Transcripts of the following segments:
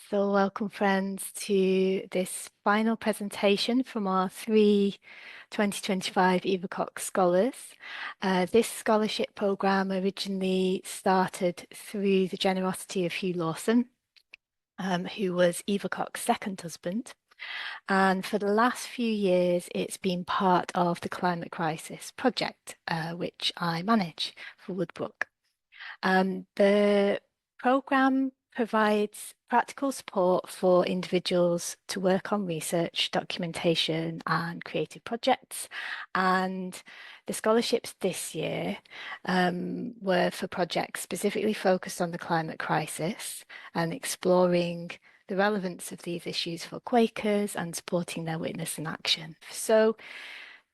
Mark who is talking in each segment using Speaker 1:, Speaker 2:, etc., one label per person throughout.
Speaker 1: So welcome friends to this final presentation from our 2025 Eva Koch Scholars. This scholarship programme originally started through the generosity of Hugh Lawson, who was Eva Koch's second husband. And for the last few years, it's been part of the Climate Crisis project, which I manage for Woodbrook. The programme provides practical support for individuals to work on research, documentation, and creative projects. And the scholarships this year were for projects specifically focused on the climate crisis and exploring the relevance of these issues for Quakers and supporting their witness and action. So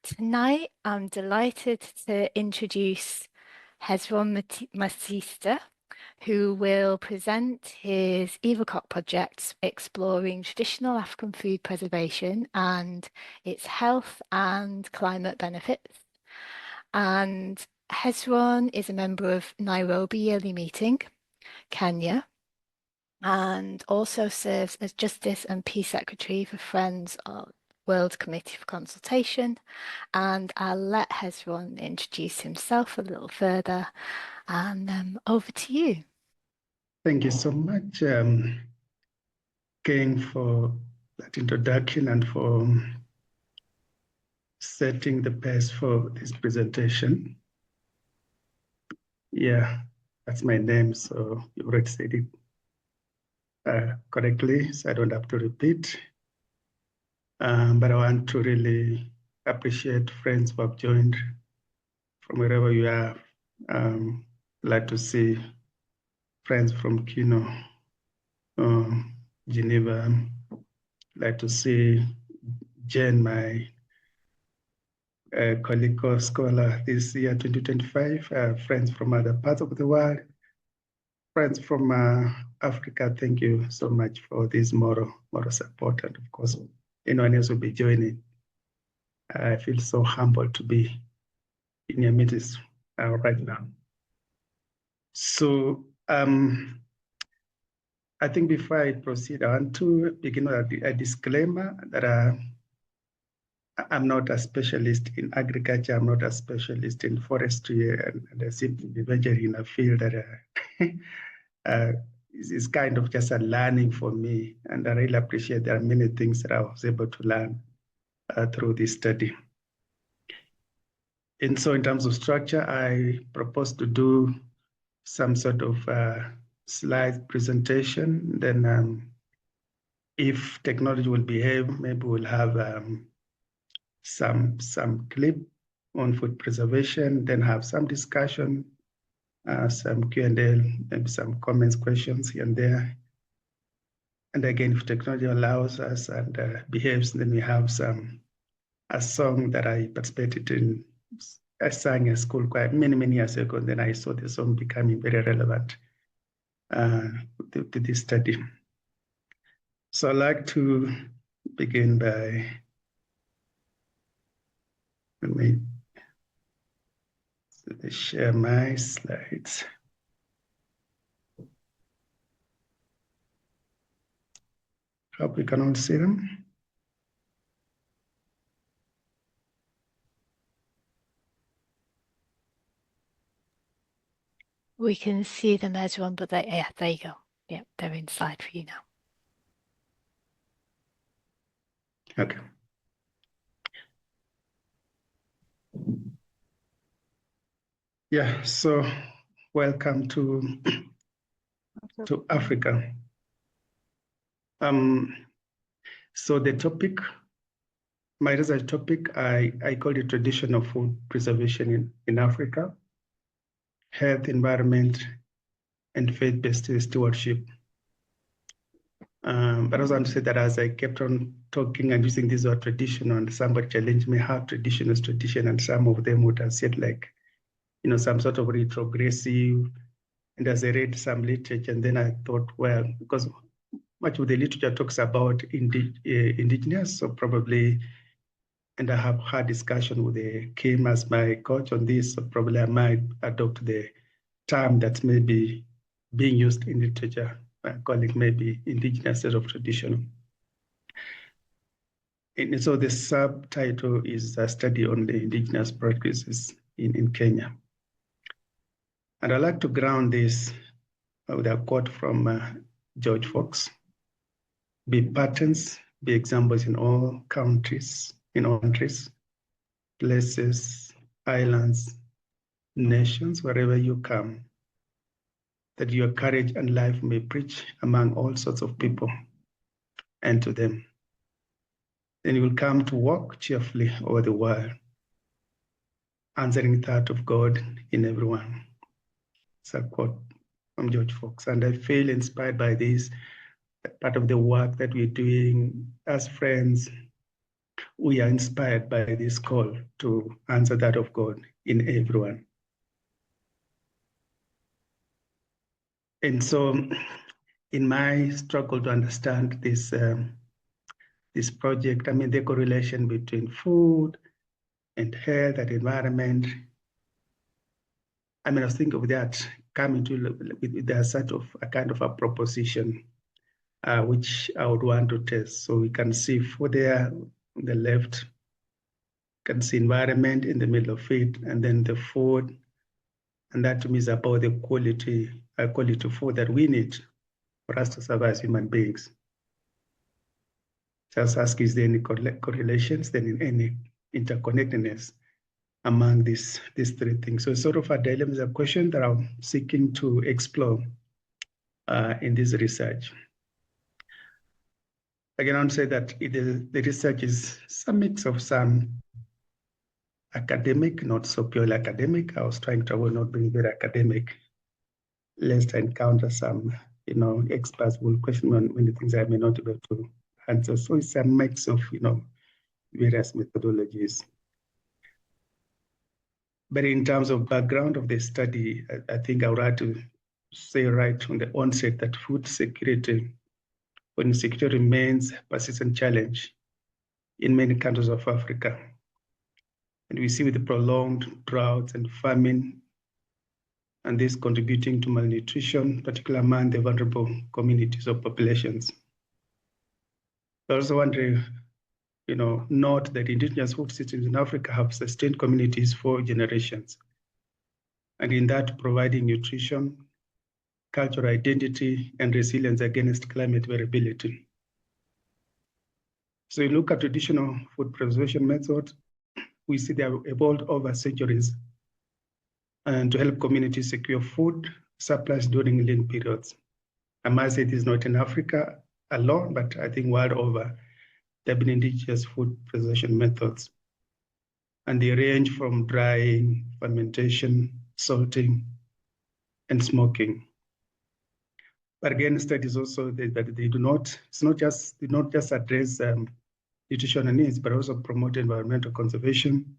Speaker 1: tonight, I'm delighted to introduce Hezron Masitsa, who will present his Eva Koch project exploring traditional African food preservation and its health and climate benefits. And Hezron is a member of Nairobi Yearly Meeting, Kenya, and also serves as Justice and Peace Secretary for Friends of World Committee for Consultation. And I'll let Hezron introduce himself a little further, and over to you.
Speaker 2: Thank you so much, Ken, for that introduction and for setting the pace for this presentation. Yeah, that's my name, so you've already said it correctly, so I don't have to repeat. But I want to really appreciate friends who have joined from wherever you are. Glad to see friends from Kino, Geneva. Like to see Jen, my colleague scholar this year, 2025, friends from other parts of the world, friends from Africa. Thank you so much for this moral support. And of course, anyone else will be joining. I feel so humbled to be in your midst right now. So I think before I proceed, I want to begin with a disclaimer that I'm not a specialist in agriculture. I'm not a specialist in forestry, and I simply be venturing in a field that is kind of just a learning for me. And I really appreciate there are many things that I was able to learn through this study. And so in terms of structure, I propose to do some sort of slide presentation. Then if technology will behave, maybe we'll have some clip on food preservation, then have some discussion, some Q&A, maybe some comments, questions here and there. And again, if technology allows us and behaves, then we have a song that I participated in. I sang a school choir many years ago, and then I saw the song becoming very relevant to this study. So I'd like to begin by, let me share my slides. Hope we can all see them.
Speaker 1: We can see them as one, but yeah, there you go. Yeah, they're in slide for you now.
Speaker 2: Okay. Yeah, so welcome to Africa. So the topic, my research topic, I call it traditional food preservation in Africa, health, environment, and faith-based stewardship. But I also want to say that as I kept on talking and using this word traditional, and somebody challenged me how tradition is tradition, and some of them would have said like, you know, some sort of retrogressive. And as I read some literature, and then I thought, well, because much of the literature talks about ingenious, so probably, and I have had discussion with Kim as my coach on this, so probably I might adopt the term that may be being used in literature I call it maybe indigenous instead of traditional. And so the subtitle is a study on the indigenous practices in Kenya. And I'd like to ground this with a quote from George Fox: be patterns, be examples in all countries, places, islands, nations, wherever you come, that your courage and life may preach among all sorts of people and to them. Then you will come to walk cheerfully over the world, answering the thought of God in everyone. It's a quote from George Fox. And I feel inspired by this. Part of the work that we're doing as friends, we are inspired by this call to answer that of God in everyone. And so in my struggle to understand this, this project, I mean, the correlation between food and health and environment, I mean, I was thinking of that coming to there's sort of a kind of a proposition which I would want to test. So we can see food there on the left, can see environment in the middle of it, and then the food. And that to me is about the quality of food that we need for us to survive as human beings. Just ask, is there any correlations, then in any interconnectedness among these three things? So it's sort of a dilemma, is a question that I'm seeking to explore in this research. Again, I would say that the research is some mix of some academic, not so purely academic. I was trying to avoid not being very academic, lest I encounter some, experts will question me on many things I may not be able to answer. So it's a mix of, various methodologies. But in terms of background of the study, I think I would like to say right from the onset that food security or insecurity remains a persistent challenge in many countries of Africa. And we see with the prolonged droughts and famine, and this contributing to malnutrition, particularly among the vulnerable communities or populations. I also want to note that indigenous food systems in Africa have sustained communities for generations. And in that, providing nutrition, cultural identity, and resilience against climate variability. So you look at traditional food preservation methods, we see they have evolved over centuries and to help communities secure food supplies during lean periods. I must say this is not in Africa alone, but I think world over, there have been indigenous food preservation methods. And they range from drying, fermentation, salting, and smoking. But again, studies also that they do not just address nutritional needs, but also promote environmental conservation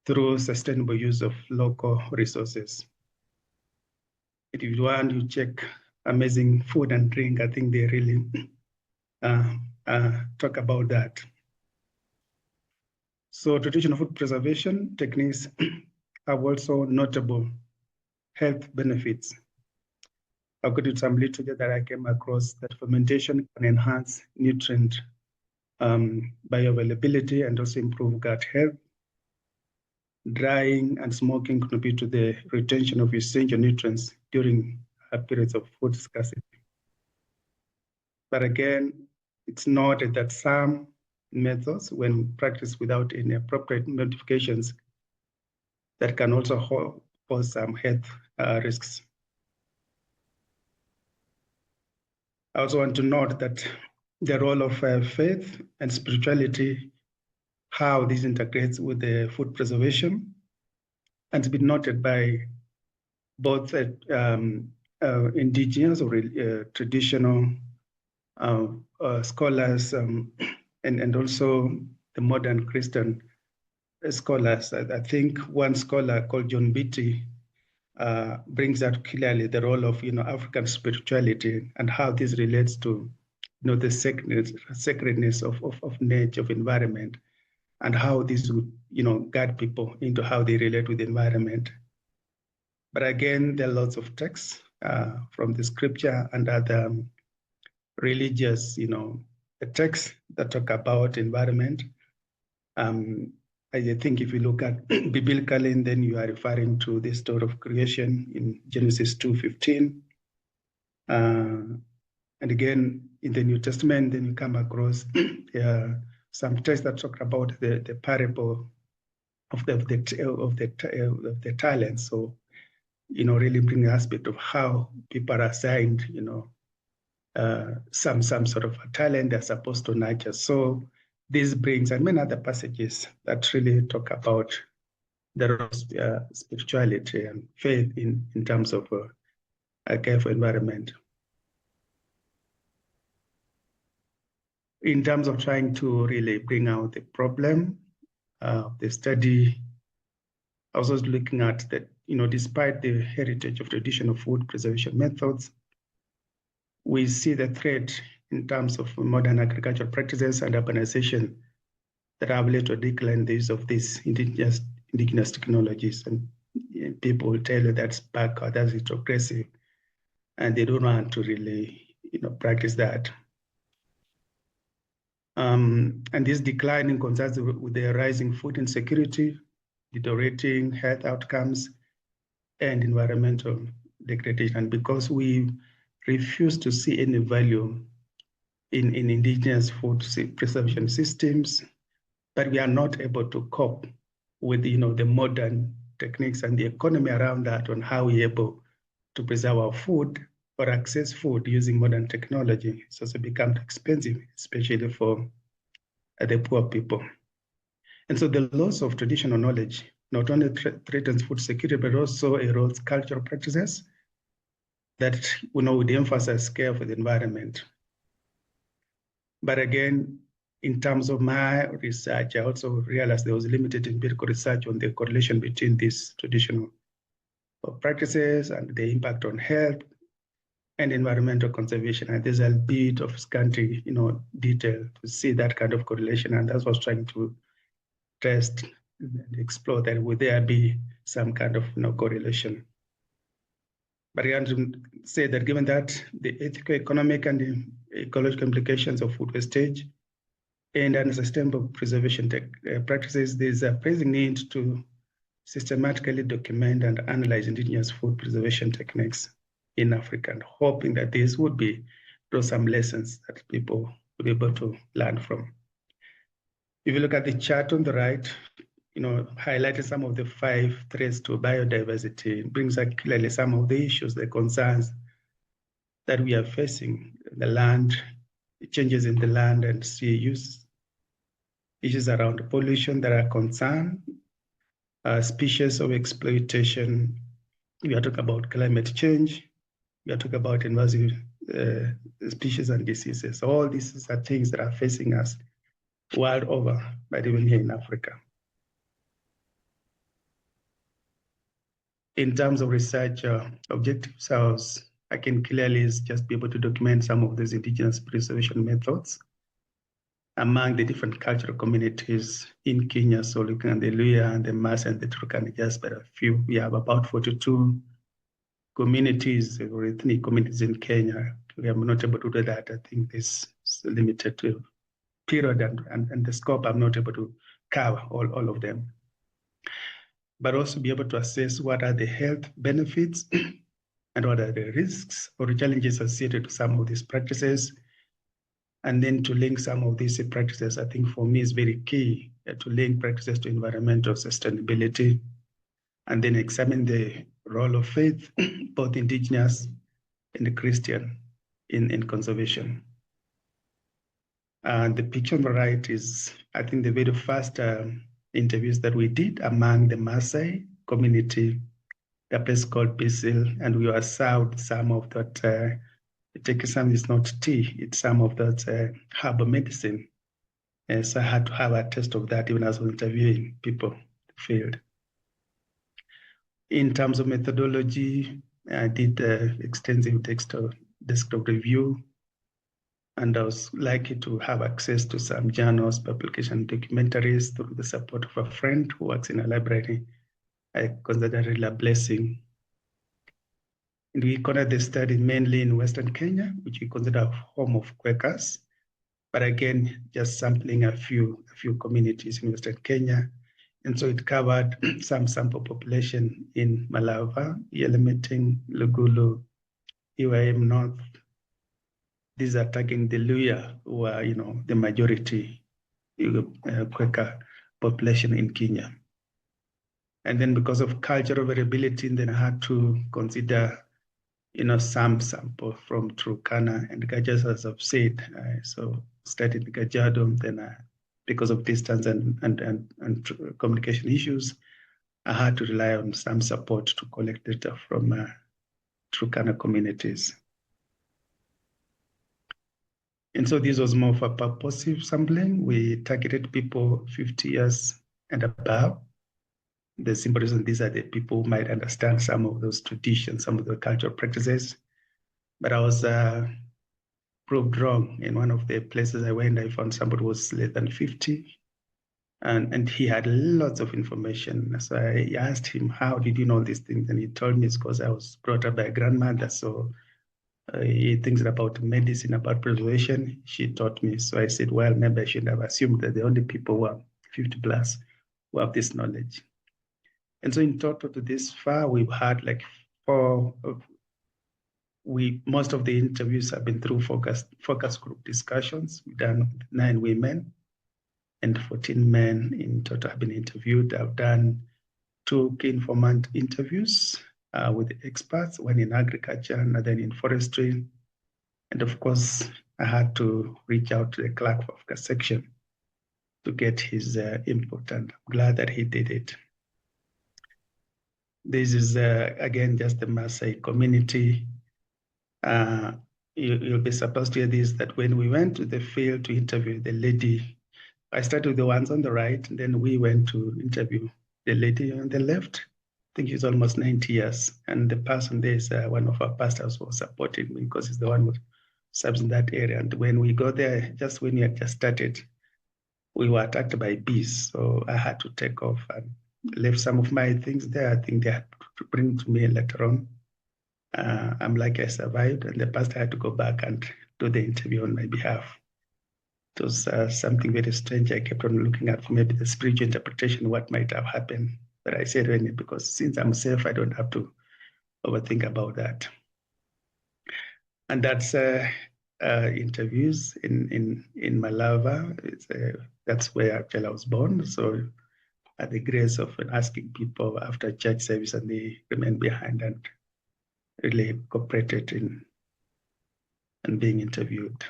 Speaker 2: through sustainable use of local resources. If you want to check amazing food and drink, I think they really talk about that. So traditional food preservation techniques have also notable health benefits. I've got some literature that I came across that fermentation can enhance nutrient bioavailability and also improve gut health. Drying and smoking contribute to the retention of essential nutrients during periods of food scarcity. But again, it's noted that some methods, when practiced without any appropriate modifications, that can also pose some health risks. I also want to note that the role of faith and spirituality, how this integrates with the food preservation, and it's been noted by both indigenous or traditional scholars and also the modern Christian scholars. I think one scholar called John Beatty brings out clearly the role of African spirituality and how this relates to the sacredness of nature, of environment, and how this would guide people into how they relate with the environment. But again, there are lots of texts from the scripture and other religious, the texts that talk about environment. I think if you look at biblically, then you are referring to the story of creation in Genesis 2:15. And again, in the New Testament, then you come across some texts that talk about the parable of the talents. So, really bring the aspect of how people are assigned, some sort of a talent they're supposed to nurture. So this brings, and many other passages that really talk about the role of spirituality and faith in terms of a care for environment. In terms of trying to really bring out the problem, the study, I was also looking at that, despite the heritage of traditional food preservation methods, we see the threat in terms of modern agricultural practices and urbanization that have led to a decline in the use of these indigenous technologies. And people will tell you that's backward, that's retrogressive, and they don't want to really, practice that. And this declining concerns with the rising food insecurity, deteriorating health outcomes, and environmental degradation. And because we refuse to see any value in indigenous food preservation systems, but we are not able to cope with the modern techniques and the economy around that on how we're able to preserve our food or access food using modern technology. It's also become expensive, especially for the poor people. And so the loss of traditional knowledge not only threatens food security, but also erodes cultural practices that would emphasize care for the environment. But again, in terms of my research, I also realized there was limited empirical research on the correlation between these traditional practices and the impact on health and environmental conservation. And there's a bit of scanty, detail to see that kind of correlation. And that's what I was trying to test and explore, that would there be some kind of correlation. But I want to say that given that the ethical, economic, and the ecological implications of food wastage and unsustainable preservation practices, there's a pressing need to systematically document and analyze indigenous food preservation techniques in Africa, and hoping that these would be some lessons that people will be able to learn from. If you look at the chart on the right, highlighted some of the 5 threats to biodiversity. It brings out clearly some of the issues, the concerns that we are facing, the land, the changes in the land and sea use, issues around pollution that are concerned, species of exploitation. We are talking about climate change. We are talking about invasive species and diseases. All these are things that are facing us world over, but even here in Africa. In terms of research objectives, I can clearly just be able to document some of these indigenous preservation methods among the different cultural communities in Kenya. So looking at the Luya and the Mas and the Turkana, just but a few. We have about 42 communities or ethnic communities in Kenya. We are not able to do that. I think this is limited to period and the scope. I'm not able to cover all of them. But also be able to assess what are the health benefits and what are the risks or challenges associated to some of these practices. And then to link some of these practices, I think for me is very key to link practices to environmental sustainability, and then examine the role of faith, both indigenous and Christian, in conservation. And the picture on the right is, I think, the very first interviews that we did among the Maasai community, a place called Bisil, and we were served some of that. Some is not tea; it's some of that herbal medicine. So I had to have a taste of that even as I was interviewing people in the field. In terms of methodology, I did extensive desktop review, and I was lucky to have access to some journals, publication, documentaries through the support of a friend who works in a library. I consider it a blessing. And we conducted the study mainly in Western Kenya, which we consider home of Quakers. But again, just sampling a few communities in Western Kenya. And so it covered some sample population in Malava, Yelemeting, Lugulu, UIM North. These are tagging the Luya, who are, the majority Quaker population in Kenya. And then because of cultural variability, then I had to consider, some sample from Turkana and Gajas, as I've said. So started in Gajado, then because of distance and communication issues, I had to rely on some support to collect data from Turkana communities. And so this was more of a purposive sampling. We targeted people 50 years and above. The simple reason these are the people who might understand some of those traditions, some of the cultural practices. But I was proved wrong. In one of the places I went, I found somebody who was less than 50. And he had lots of information. So I asked him, how did you know these things? And he told me it's because I was brought up by a grandmother. So he thinks about medicine, about preservation. She taught me. So I said, well, maybe I should have assumed that the only people who are 50 plus who have this knowledge. And so in total to this far, we've had like most of the interviews have been through focus group discussions. We've done 9 women and 14 men in total have been interviewed. I've done 2 key informant interviews with experts, one in agriculture, another in forestry. And of course, I had to reach out to the clerk of the section to get his input, and I'm glad that he did it. This is, again, just the Maasai community. You'll be supposed to hear this, that when we went to the field to interview the lady, I started with the ones on the right, and then we went to interview the lady on the left. I think she's almost 90 years. And the person there is one of our pastors who was supporting me because he's the one who serves in that area. And when we got there, just when we had just started, we were attacked by bees. So I had to take off and left some of my things there. I think they had to bring to me later on. I'm lucky I survived, and the pastor had to go back and do the interview on my behalf. It was something very strange. I kept on looking at maybe the spiritual interpretation, what might have happened. But I said, because since I'm safe, I don't have to overthink about that. And that's interviews in Malava. That's where actually I was born. So at the grace of asking people after church service, and they remained behind and really cooperated in being interviewed.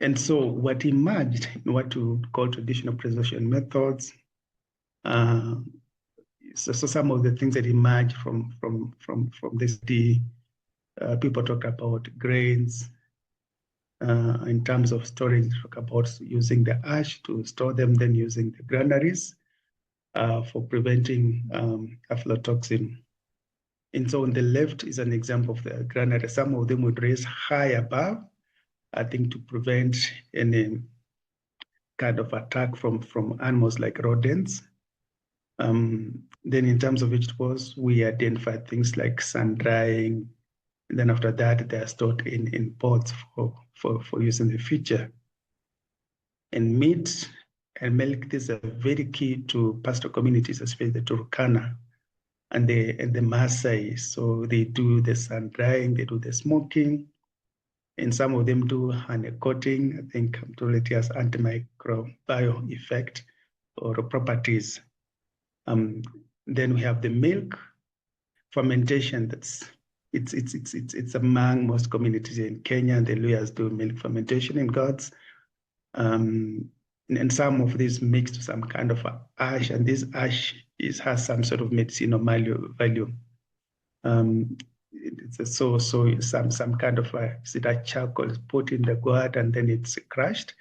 Speaker 2: And so what emerged in what we call traditional preservation methods, so some of the things that emerged from this, people talk about grains, in terms of storage, talk about using the ash to store them, then using the granaries for preventing aflatoxin. And so on the left is an example of the granary. Some of them would raise high above, I think, to prevent any kind of attack from animals like rodents. Then in terms of vegetables, we identified things like sun drying. And then after that, they are stored in pots for use in the future. And meat and milk, these are very key to pastoral communities, especially the Turkana and the Maasai. So they do the sun drying, they do the smoking, and some of them do honey coating. I think it has antimicrobial effect or properties. Then we have the milk fermentation. It's among most communities in Kenya. The Luyas do milk fermentation in goats. And some of these mixed with some kind of ash, and this ash has some sort of medicinal value. It's some kind of charcoal is put in the gourd, and then it's crushed,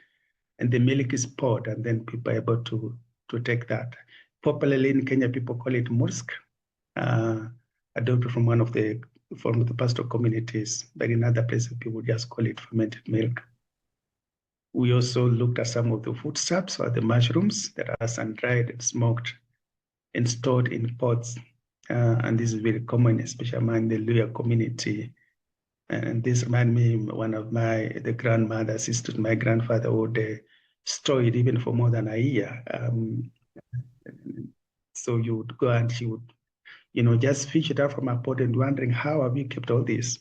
Speaker 2: and the milk is poured, and then people are able to take that. Popularly in Kenya, people call it musk, adopted from one of the pastoral communities, but in other places, people just call it fermented milk. We also looked at some of the foodstuffs or the mushrooms that are sun-dried and smoked and stored in pots. and this is very common, especially among the Luya community. And this reminds me, one of the grandmother, sister to my grandfather, would store it even for more than a year. So you would go and she would, just fish it out from a pot and wondering, how have you kept all this?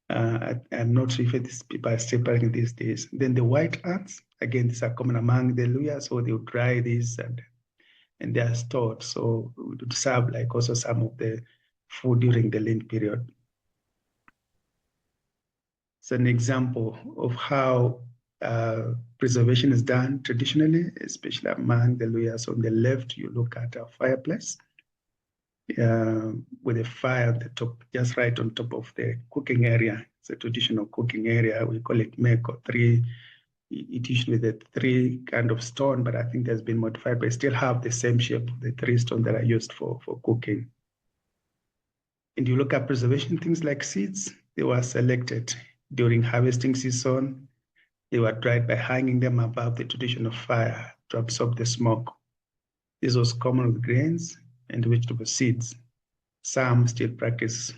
Speaker 2: I'm not sure if these people are still practicing these days. Then the white ants, again, these are common among the Luya, so they would dry these and they are stored. So we would serve like also some of the food during the lean period. It's an example of how preservation is done traditionally, especially among the Luyas. On the left, you look at a fireplace with a fire on the top, just right on top of the cooking area. It's a traditional cooking area. We call it mek or three. It usually the three kind of stone, but I think there's been modified, but still have the same shape, the three stone that are used for cooking. And you look at preservation, things like seeds, they were selected during harvesting season. They were dried by hanging them above the traditional fire to absorb the smoke. This was common with grains and vegetable seeds. Some still practice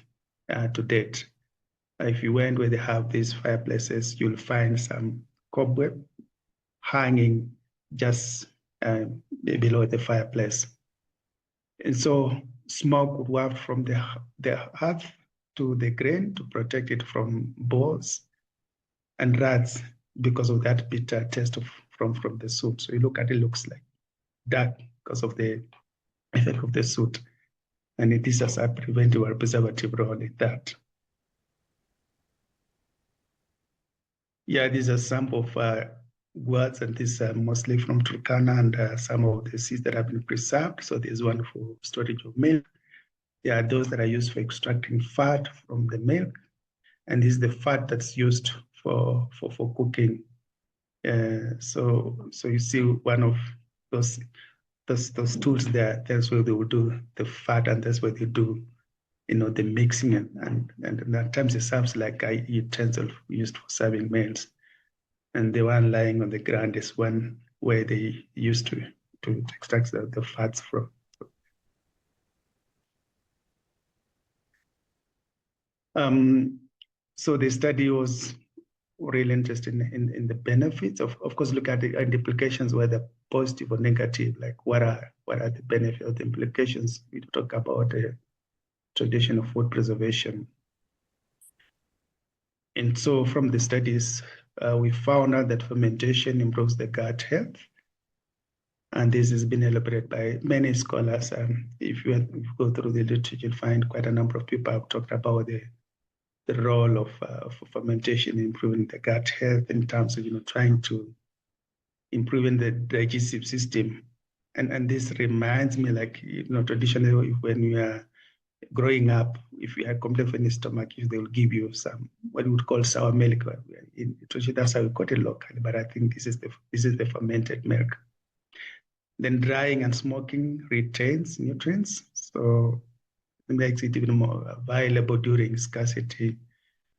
Speaker 2: to date. If you went where they have these fireplaces, you'll find some cobweb hanging just below the fireplace. And so smoke would waft from the hearth to the grain to protect it from boars and rats because of that bitter taste from the soot. So you look at it, looks like dark because of the effect of the soot. And it is as a preventive or preservative role in that. Yeah, these are some of words, and these are mostly from Turkana and some of the seeds that have been preserved. So there's one for storage of milk. There are those that are used for extracting fat from the milk. And this is the fat that's used for cooking. So you see one of those tools there, that's where they will do the fat, and that's where they do, the mixing, and at times it serves like a utensil used for serving meals. And the one lying on the ground is one where they used to extract the fats from. So the study was really interested in the benefits. Of course, look at the implications, whether positive or negative, like what are the benefits or the implications. We talk about traditional food preservation. And so from the studies, we found out that fermentation improves the gut health. And this has been elaborated by many scholars. If you go through the literature, you'll find quite a number of people have talked about the role of fermentation in improving the gut health in terms of trying to improving the digestive system. And this reminds me, like, traditionally when you are growing up, if you had complaint in the stomach, they will give you some what we would call sour milk. That's how we call it locally, but I think this is the fermented milk. Then drying and smoking retains nutrients, so it makes it even more available during scarcity.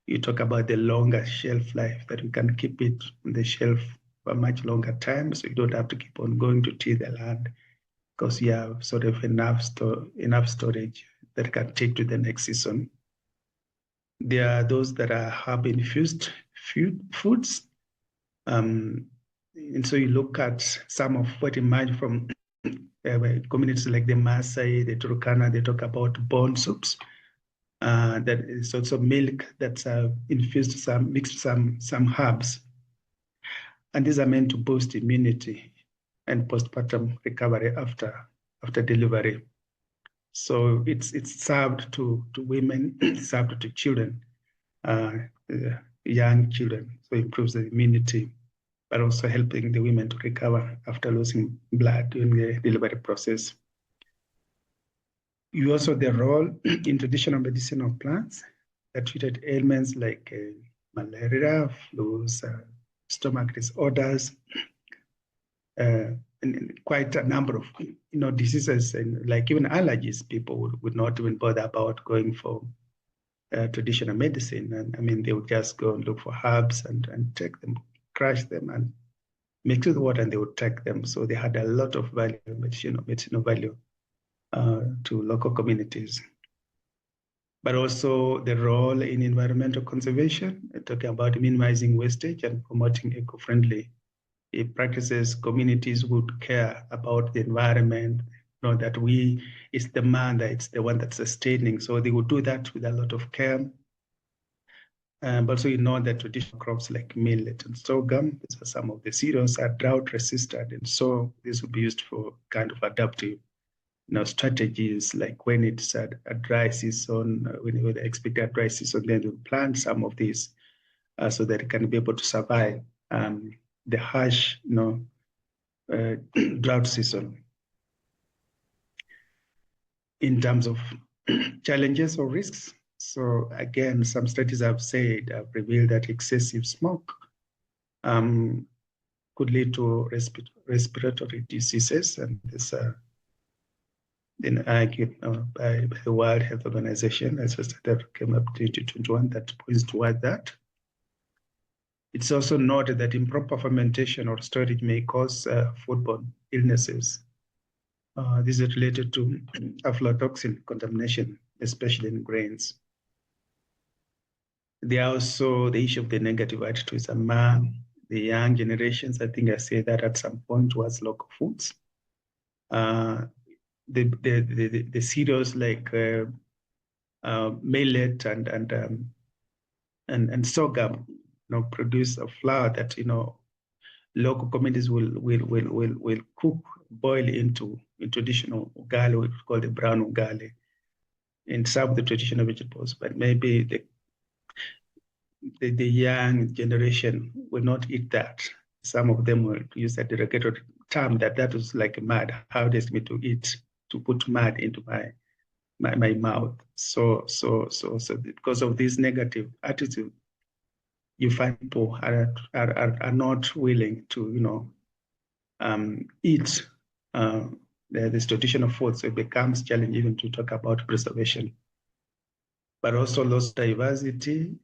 Speaker 2: You talk about the longer shelf life, that you can keep it on the shelf for a much longer time, so you don't have to keep on going to till the land because you have sort of enough storage that can take to the next season. There are those that are herb-infused foods. And so you look at some of what emerged from communities like the Maasai, the Turkana, they talk about bone soups. That is also milk that's infused mixed some herbs. And these are meant to boost immunity and postpartum recovery after delivery. So it's served to women, it's served to children, young children. So it improves the immunity, but also helping the women to recover after losing blood during the delivery process. You also the role in traditional medicinal plants that treated ailments like malaria, flus, stomach disorders, and quite a number of diseases, and like even allergies. People would not even bother about going for traditional medicine, and I mean they would just go and look for herbs and take them, crush them, and mix with water, and they would take them. So they had a lot of value, medicinal value. to local communities. But also the role in environmental conservation, talking about minimizing wastage and promoting eco-friendly practices. Communities would care about the environment, know that it's the man that it's the one that's sustaining. So they would do that with a lot of care. But also, that traditional crops like millet and sorghum, these are some of the cereals, are drought resistant. And so this would be used for kind of adaptive strategies, like when it's a dry season, when they expect a dry season, then they'll plant some of these so that it can be able to survive the harsh, drought season. In terms of challenges or risks, so again, some studies have revealed that excessive smoke could lead to respiratory diseases, and this been argued by the World Health Organization, as a study that came up in 2021 that points toward that. It's also noted that improper fermentation or storage may cause foodborne illnesses. This is related to aflatoxin contamination, especially in grains. There are also the issue of the negative attitudes among the young generations. I think I say that at some point towards local foods. The cereals like millet and sorghum, produce a flour that local communities will cook, boil into traditional ugali, which is called the brown ugali, and serve the traditional vegetables. But maybe the young generation will not eat that. Some of them will use a derogatory term that was like mud. How does me to put mud into my mouth? So because of this negative attitude, you find people are not willing to eat this traditional food. So it becomes challenging even to talk about preservation. But also loss of diversity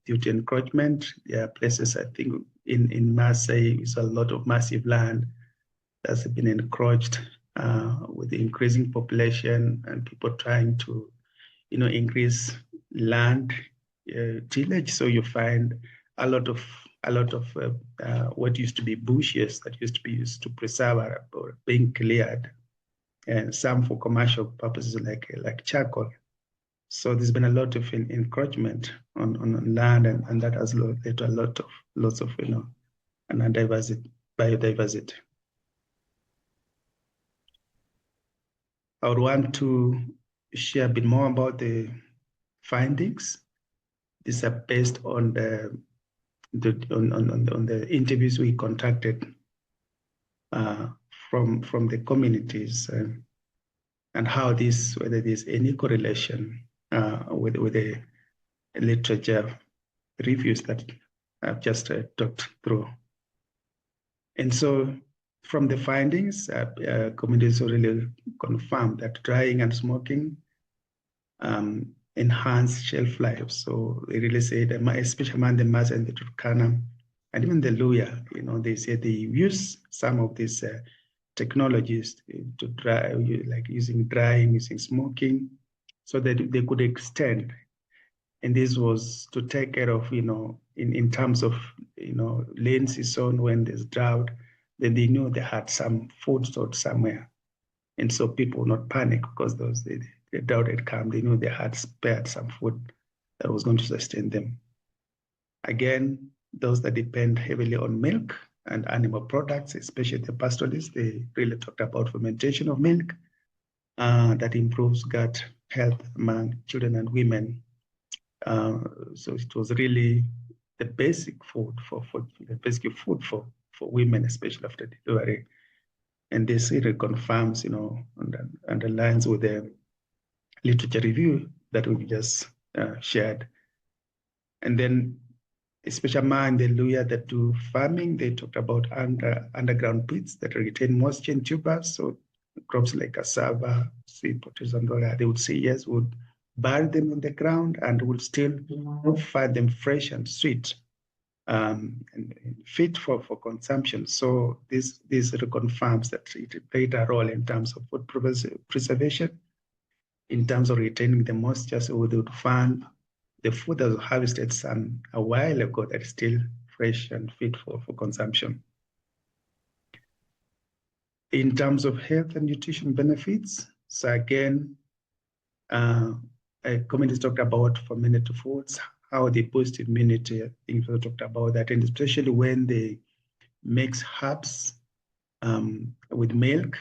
Speaker 2: due to encroachment. There are places, I think, in Marseille, it's a lot of massive land that's been encroached with the increasing population and people trying to, increase land tillage. So you find a lot of what used to be bushes that used to be used to preserve or being cleared, and some for commercial purposes like charcoal. So there's been a lot of encroachment on land, and that has led to lots of and biodiversity. I would want to share a bit more about the findings. These are based on the interviews we conducted from the communities and how whether there's any correlation with the literature reviews that I've just talked through. And so from the findings, communities really confirmed that drying and smoking enhance shelf life. So they really said, especially among the Masa and the Turkana, and even the Luya, they say they use some of these technologies to dry, like using drying, using smoking, so that they could extend. And this was to take care of, in terms of, rain season when there's drought, then they knew they had some food stored somewhere. And so people would not panic because the drought had come. They knew they had spared some food that was going to sustain them. Again, those that depend heavily on milk and animal products, especially the pastoralists, they really talked about fermentation of milk that improves gut health among children and women. So it was really the basic food for women, especially after delivery. And this really confirms, and aligns with the literature review that we just shared. And then, especially among the Luya that do farming, they talked about underground pits that retain moisture in tubers. So crops like cassava, sweet potatoes, and all that, they would say yes, would bury them in the ground and would still find them fresh and sweet. and fit for consumption. So this reconfirms that it played a role in terms of food preservation, in terms of retaining the moisture, so we would find the food that was harvested a while ago that is still fresh and fit for consumption. In terms of health and nutrition benefits, so again, communities talked about fermented foods, how they boost immunity. I think we talked about that, and especially when they mix herbs with milk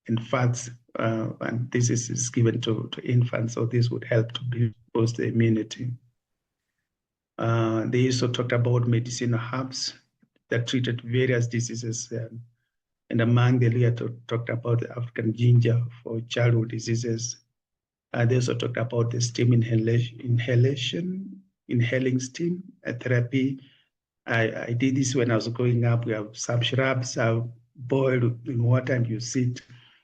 Speaker 2: and fats, and this is given to infants, so this would help to boost the immunity. They also talked about medicinal herbs that treated various diseases, and among the earlier talked about the African ginger for childhood diseases. They also talked about the steam inhaling steam therapy. I did this when I was growing up. We have some shrubs boiled in water, and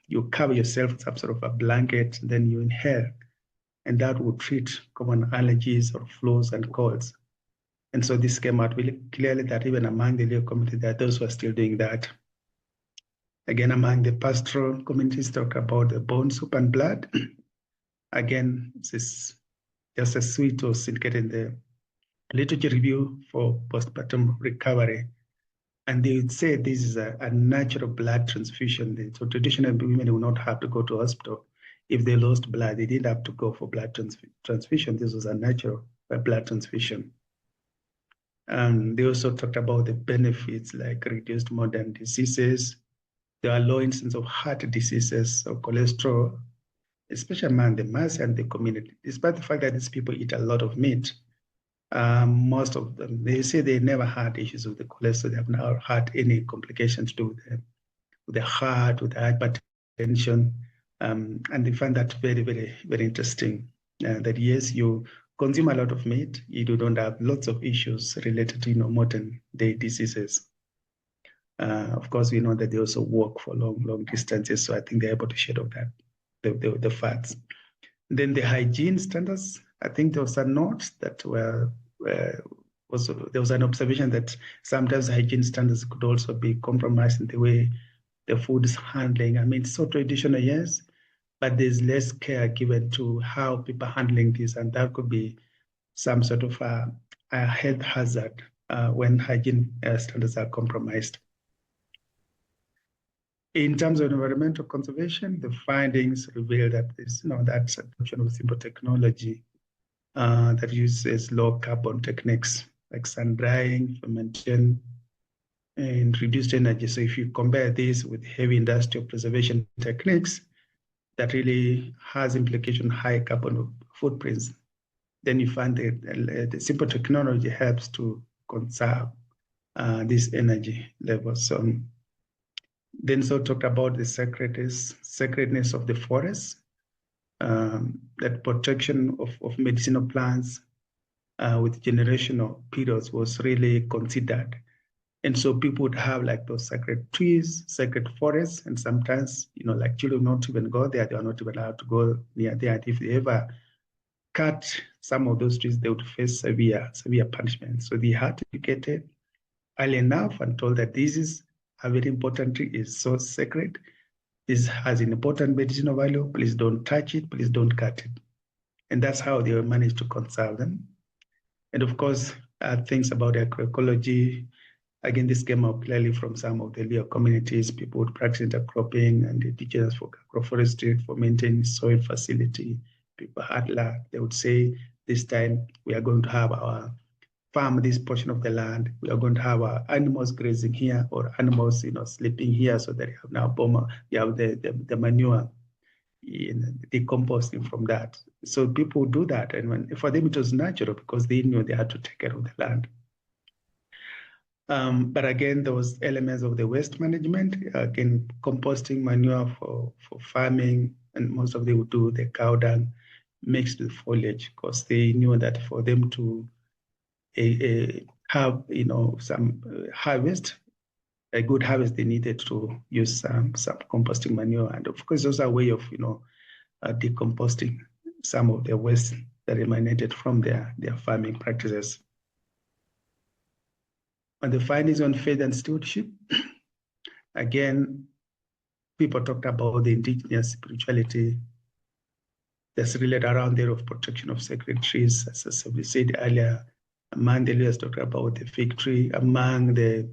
Speaker 2: you cover yourself with some sort of a blanket, and then you inhale, and that would treat common allergies or flus and colds. And so this came out really clearly that even among the Leo community, there are those who are still doing that. Again, among the pastoral communities, talk about the bone soup and blood. Again, this is just a suite of syndicated in the literature review for postpartum recovery. And they would say this is a natural blood transfusion. So traditionally, women will not have to go to hospital. If they lost blood, they didn't have to go for blood transfusion. This was a natural blood transfusion. They also talked about the benefits like reduced modern diseases. There are low incidence of heart diseases or cholesterol, especially among the mass and the community, despite the fact that these people eat a lot of meat. Most of them, they say they never had issues with the cholesterol. They have never had any complications to do with the heart, with the hypertension. And they find that very, very, very interesting. That yes, you consume a lot of meat, you don't have lots of issues related to modern day diseases. Of course, we know that they also walk for long distances, so I think they're able to shed off that the fats. Then the hygiene standards. I think there was a note that there was an observation that sometimes hygiene standards could also be compromised in the way the food is handling. I mean, it's so traditional, yes, but there's less care given to how people are handling this, and that could be some sort of a health hazard when hygiene standards are compromised. In terms of environmental conservation, the findings reveal that there's that adoption of simple technology that uses low carbon techniques like sun drying, fermentation, and reduced energy. So if you compare this with heavy industrial preservation techniques, that really has implication high carbon footprints, then you find that the simple technology helps to conserve this energy levels. Then so talked about the sacredness of the forest, that protection of medicinal plants with generational periods was really considered. And so people would have like those sacred trees, sacred forests, and sometimes, like children not even go there, they are not even allowed to go near there. And if they ever cut some of those trees, they would face severe punishment. So they had to be educated early enough and told that this is a very important tree, is so sacred. This has an important medicinal value. Please don't touch it. Please don't cut it. And that's how they managed to conserve them. And of course, things about agroecology. Again, this came out clearly from some of the earlier communities. People would practice intercropping and indigenous for agroforestry for maintaining soil facility. People had luck. They would say, this time we are going to have our farm this portion of the land. We are going to have our animals grazing here or animals, sleeping here, so that you have now you have the manure, decomposing from that. So people do that, and for them it was natural because they knew they had to take care of the land. But again, there was elements of the waste management, again, composting manure for farming, and most of them would do the cow dung mixed with foliage because they knew that for them to have some harvest, a good harvest, they needed to use some composting manure, and of course, also a way of decomposting some of the waste that emanated from their farming practices. And the findings on faith and stewardship, again, people talked about the indigenous spirituality that's related around there of protection of sacred trees, as we said earlier. Among the leaders talked about the fig tree. Among the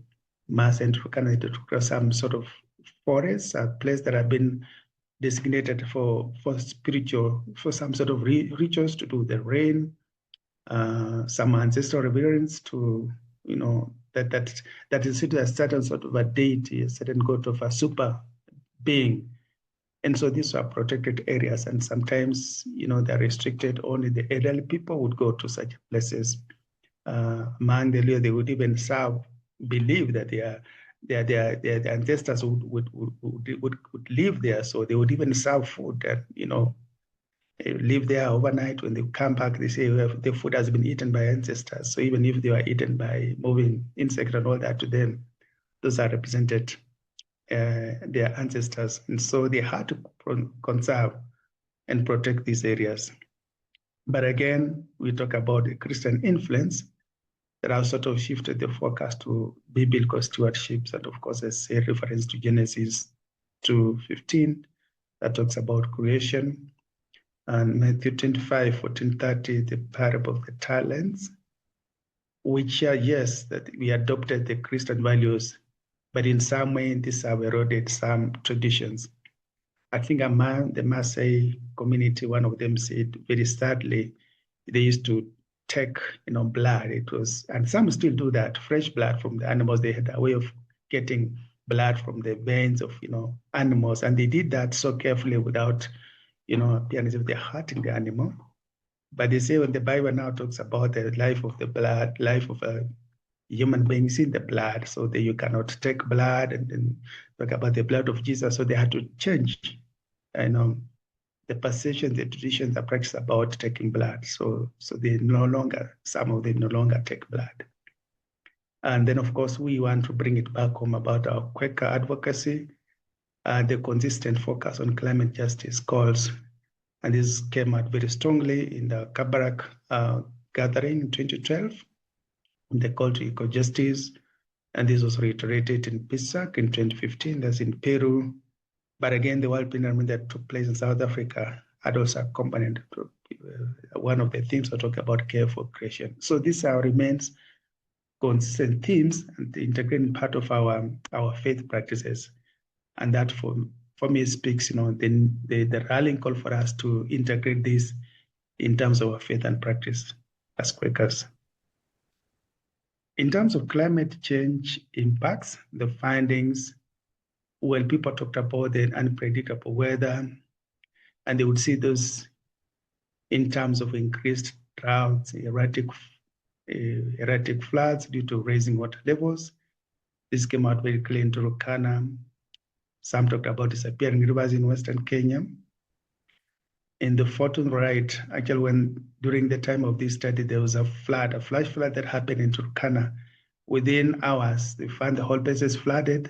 Speaker 2: Mass and Canada talked about some sort of forests, a place that have been designated for spiritual, for some sort of rituals to do with the rain, some ancestral reverence to, that is a certain sort of a deity, a certain god of a super being. And so these are protected areas, and sometimes, they're restricted. Only the elderly people would go to such places. Among the Leo, they would even believe that their ancestors would live there. So they would even serve food and, live there overnight. When they come back, they say the food has been eaten by ancestors. So even if they were eaten by moving insects and all that, to them, those are represented their ancestors. And so they had to conserve and protect these areas. But again, we talk about the Christian influence that has sort of shifted the focus to biblical stewardship. And of course, there's a reference to Genesis 2:15 that talks about creation. And Matthew 25:14-30, the parable of the talents, which are, yes, that we adopted the Christian values, but in some way, this have eroded some traditions. I think among the Maasai community, one of them said, very sadly, they used to take, blood. And some still do that, fresh blood from the animals. They had a way of getting blood from the veins of, animals. And they did that so carefully without, appearance if they're hurting the animal. But they say when the Bible now talks about the life of the blood, life of a human beings in the blood, so that you cannot take blood and then talk about the blood of Jesus. So they had to change, the perception, the traditions, the practice about taking blood. So they no longer, some of them no longer take blood. And then, of course, we want to bring it back home about our Quaker advocacy, the consistent focus on climate justice calls. And this came out very strongly in the Kabarak gathering in 2012, the call to eco-justice. And this was reiterated in Pisac in 2015, that's in Peru. But again, the World Plenary that took place in South Africa had also accompanied one of the themes I talk about care for creation. So these remains consistent themes and the integrating part of our faith practices. And that for me speaks, the rallying call for us to integrate this in terms of our faith and practice as Quakers. In terms of climate change impacts, the findings, well, people talked about the unpredictable weather, and they would see those in terms of increased droughts, erratic floods due to rising water levels. This came out very clear in Turkana. Some talked about disappearing rivers in Western Kenya. In the photo right, actually, during the time of this study, there was a flash flood that happened in Turkana. Within hours, they found the whole place is flooded.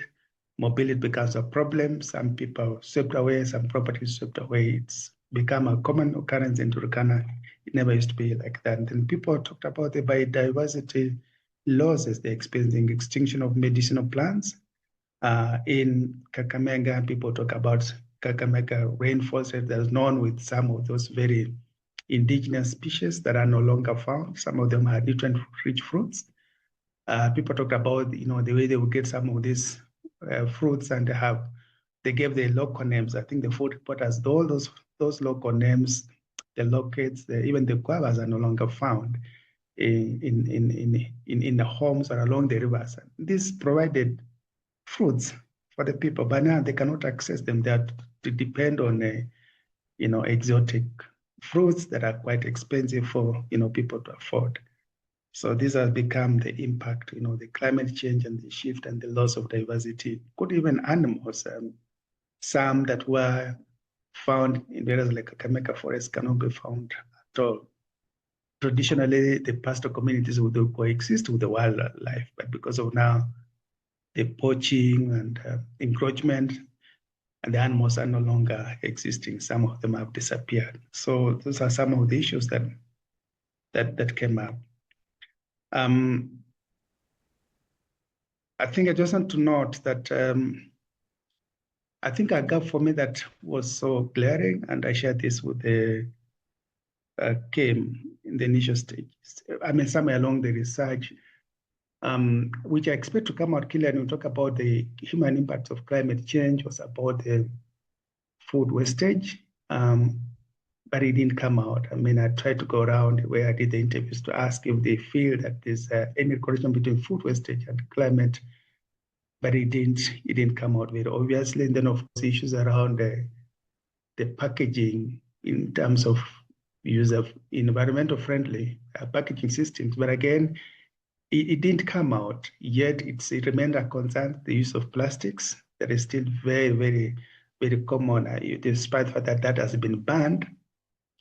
Speaker 2: Mobility becomes a problem. Some people swept away, some properties swept away. It's become a common occurrence in Turkana. It never used to be like that. And then people talked about the biodiversity losses. They're experiencing extinction of medicinal plants. In Kakamega, people talk about Kakamega rainforest that is known with some of those very indigenous species that are no longer found. Some of them are nutrient-rich fruits. People talked about, the way they would get some of these fruits, and they gave the local names. I think the food reporters, all those local names, the locates, even the guavas are no longer found in the homes or along the rivers. This provided fruits for the people, but now they cannot access them. They have to depend on exotic fruits that are quite expensive for people to afford. So this has become the impact, the climate change and the shift and the loss of diversity. Could even animals, some that were found in areas like Kakamega forest cannot be found at all. Traditionally, the pastoral communities would coexist with the wildlife, but because of now the poaching and encroachment, and the animals are no longer existing. Some of them have disappeared. So those are some of the issues that, that came up. I think I just want to note that I think a gap for me that was so glaring, and I shared this with the came in the initial stages. I mean, somewhere along the research, which I expect to come out clearly when we talk about the human impacts of climate change, was about the food wastage, but it didn't come out. I mean, I tried to go around where I did the interviews to ask if they feel that there's any correlation between food wastage and climate, but it didn't come out very obviously. And then, of course, issues around the packaging in terms of use of environmental friendly packaging systems. But again, it didn't come out, yet it remained a concern, the use of plastics that is still very, very, very common, despite the fact that that has been banned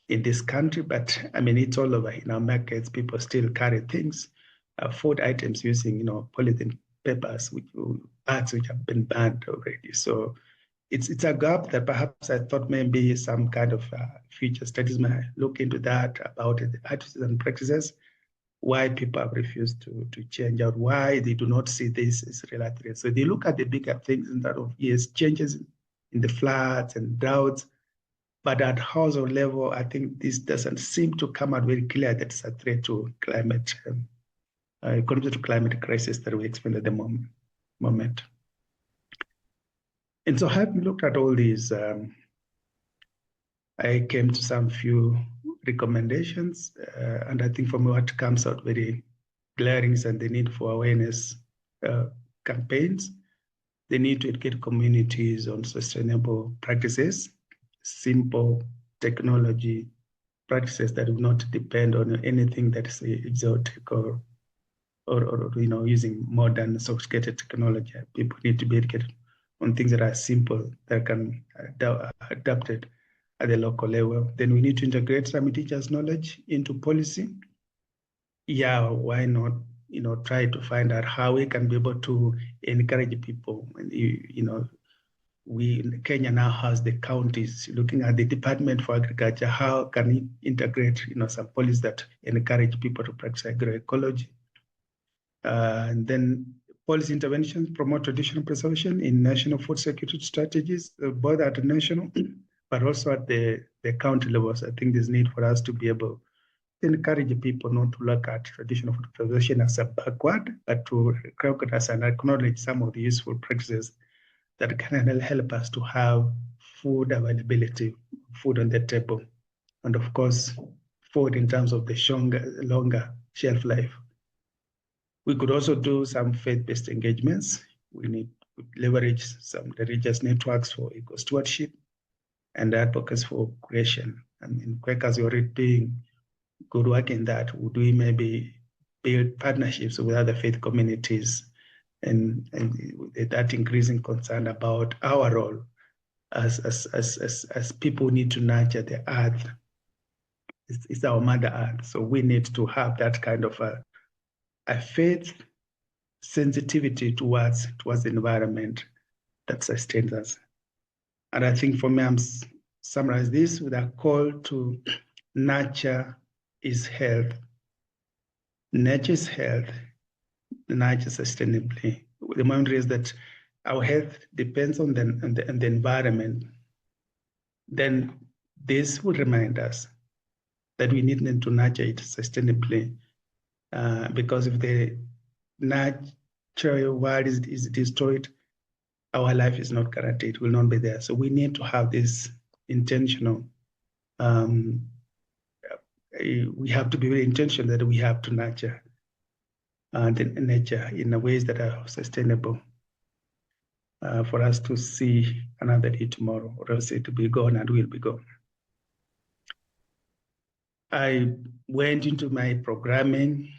Speaker 2: in this country. But I mean, it's all over in our markets. People still carry things, food items using, polythene papers, bags which have been banned already. So it's a gap that perhaps I thought maybe some kind of future studies might look into that, about the attitudes and practices, why people have refused to change out, why they do not see this as real threat. So they look at the bigger things in that of, yes, changes in the floods and droughts, but at household level, I think this doesn't seem to come out very clear that it's a threat to climate, contribute to climate crisis that we experience at the moment. And so having looked at all these, I came to some few recommendations, and I think for me what comes out very glaring is the need for awareness campaigns, the need to educate communities on sustainable practices, simple technology practices that will not depend on anything that is exotic or using modern sophisticated technology. People need to be educated on things that are simple, that can adapted at the local level. Then we need to integrate some indigenous knowledge into policy. Yeah, why not, try to find out how we can be able to encourage people. Kenya now has the counties looking at the Department for Agriculture. How can it integrate, some policies that encourage people to practice agroecology? And then policy interventions promote traditional preservation in national food security strategies, both at national but also at the county levels. I think there's need for us to be able to encourage people not to look at traditional food preservation as a backward, but to recognize and acknowledge some of the useful practices that can help us to have food availability, food on the table, and of course, food in terms of the longer shelf life. We could also do some faith-based engagements. We need to leverage some religious networks for eco-stewardship and advocates for creation. I mean, Quakers are already doing good work in that. Would we maybe build partnerships with other faith communities and that increasing concern about our role as people need to nurture the earth. It's our mother earth. So we need to have that kind of a faith sensitivity towards the environment that sustains us. And I think for me, I'm summarize this with a call to nurture is health. Nature is health, nurture sustainably. The moment is that our health depends on the environment, then this will remind us that we need to nurture it sustainably, because if the natural world is destroyed, our life is not guaranteed, will not be there. So we need to have this intentional, we have to be very intentional that we have to nurture the nature in ways that are sustainable for us to see another day tomorrow, or else it will be gone and will be gone. I went into my programming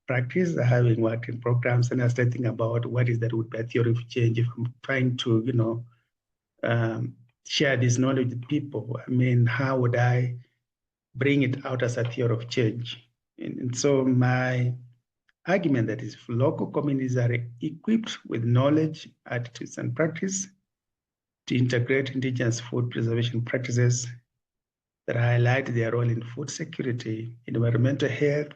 Speaker 2: practice, having worked in programs, and I was thinking about what is that would be a theory of change if I'm trying to, share this knowledge with people. I mean, how would I bring it out as a theory of change? And so my argument that is local communities are equipped with knowledge, attitudes, and practice to integrate indigenous food preservation practices that highlight their role in food security, environmental health,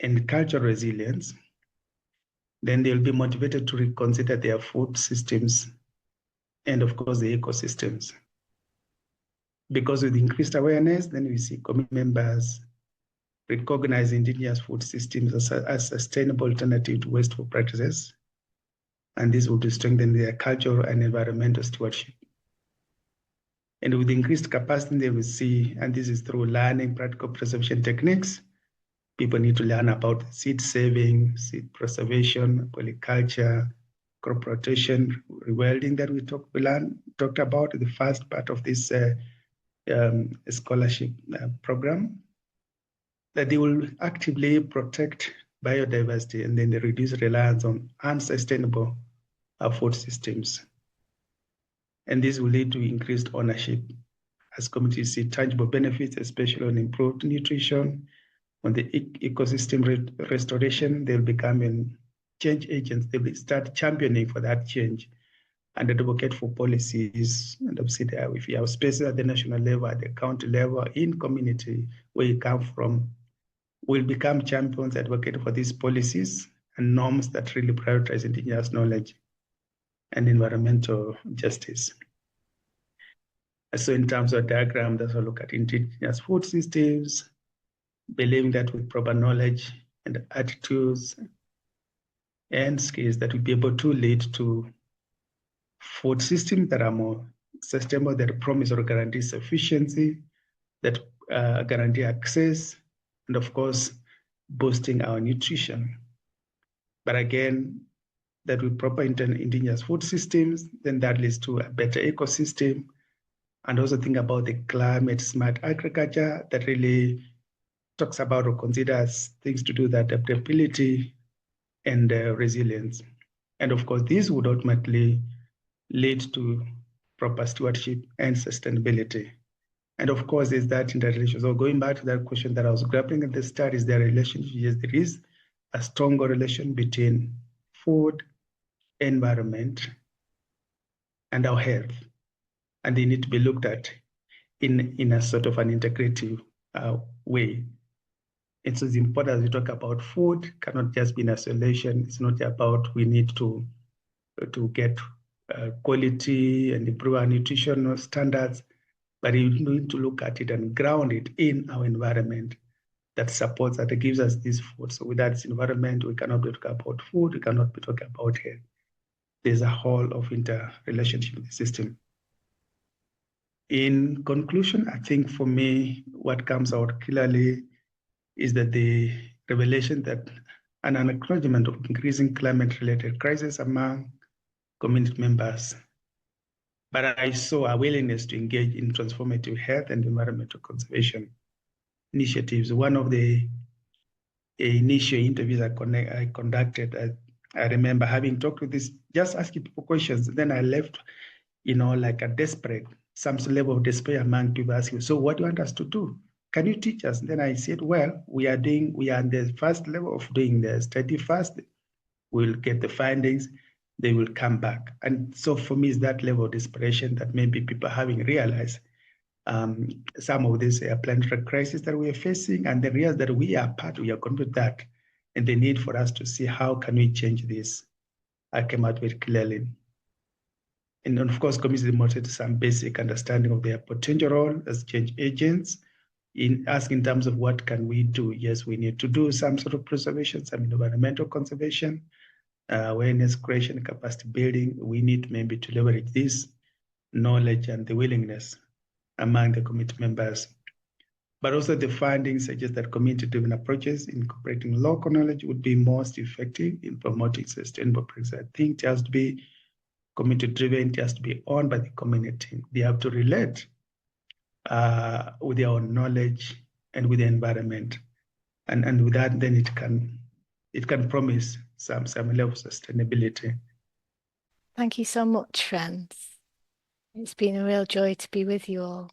Speaker 2: and cultural resilience. then they'll be motivated to reconsider their food systems and, of course, the ecosystems. Because with increased awareness, then we see community members recognize indigenous food systems as a sustainable alternative to wasteful practices, and this would strengthen their cultural and environmental stewardship. And with increased capacity, they will see, and this is through learning practical preservation techniques. People need to learn about seed saving, seed preservation, polyculture, crop rotation, rewilding that we talked about the first part of this scholarship program, that they will actively protect biodiversity and then they reduce reliance on unsustainable food systems. And this will lead to increased ownership as communities see tangible benefits, especially on improved nutrition, on the ecosystem restoration. They'll become change agents. They will start championing for that change and advocate for policies. And obviously, if you have spaces at the national level, at the county level, in community where you come from, will become champions, advocate for these policies and norms that really prioritize indigenous knowledge and environmental justice. So in terms of diagram, that's a look at indigenous food systems, believing that with proper knowledge and attitudes and skills that will be able to lead to food systems that are more sustainable, that promise or guarantee sufficiency, that guarantee access, and of course, boosting our nutrition. But again, that with proper indigenous food systems, then that leads to a better ecosystem. And also think about the climate smart agriculture that really talks about or considers things to do with adaptability and resilience. And of course, this would ultimately lead to proper stewardship and sustainability. And of course, there's that interrelation. So going back to that question that I was grappling at the start, is there a relationship? Yes, there is a stronger relation between food, environment, and our health. And they need to be looked at in a sort of an integrative way. And so it's important as we talk about food, cannot just be in isolation. It's not about we need to get quality and improve our nutritional standards, but you need to look at it and ground it in our environment that supports, that gives us this food. So without this environment, we cannot be talking about food, we cannot be talking about health. There's a whole of interrelationship in the system. In conclusion, I think for me, what comes out clearly is that the revelation that an acknowledgement of increasing climate-related crisis among community members, but I saw a willingness to engage in transformative health and environmental conservation initiatives. One of the initial interviews I conducted, I remember having talked with this, just asking people questions. Then I left, like a desperate, some level of despair among people asking, so what do you want us to do? Can you teach us? And then I said, well, we are in the first level of doing the study first. We'll get the findings, they will come back. And so for me, it's that level of desperation that maybe people having realized some of these planetary crises that we are facing, and the realize that we are going with that, and the need for us to see how can we change this. I came out very clearly. And of course, communities demonstrated some basic understanding of their potential role as change agents, in asking in terms of what can we do. Yes, we need to do some sort of preservation, some environmental conservation, awareness creation, capacity building. We need maybe to leverage this knowledge and the willingness among the community members. But also the findings suggest that community-driven approaches incorporating local knowledge would be most effective in promoting sustainable practices. I think it has to be community-driven, it has to be owned by the community. They have to relate with their own knowledge and with the environment. And with that, then it can promise some level of sustainability.
Speaker 1: Thank you so much, friends. It's been a real joy to be with you all.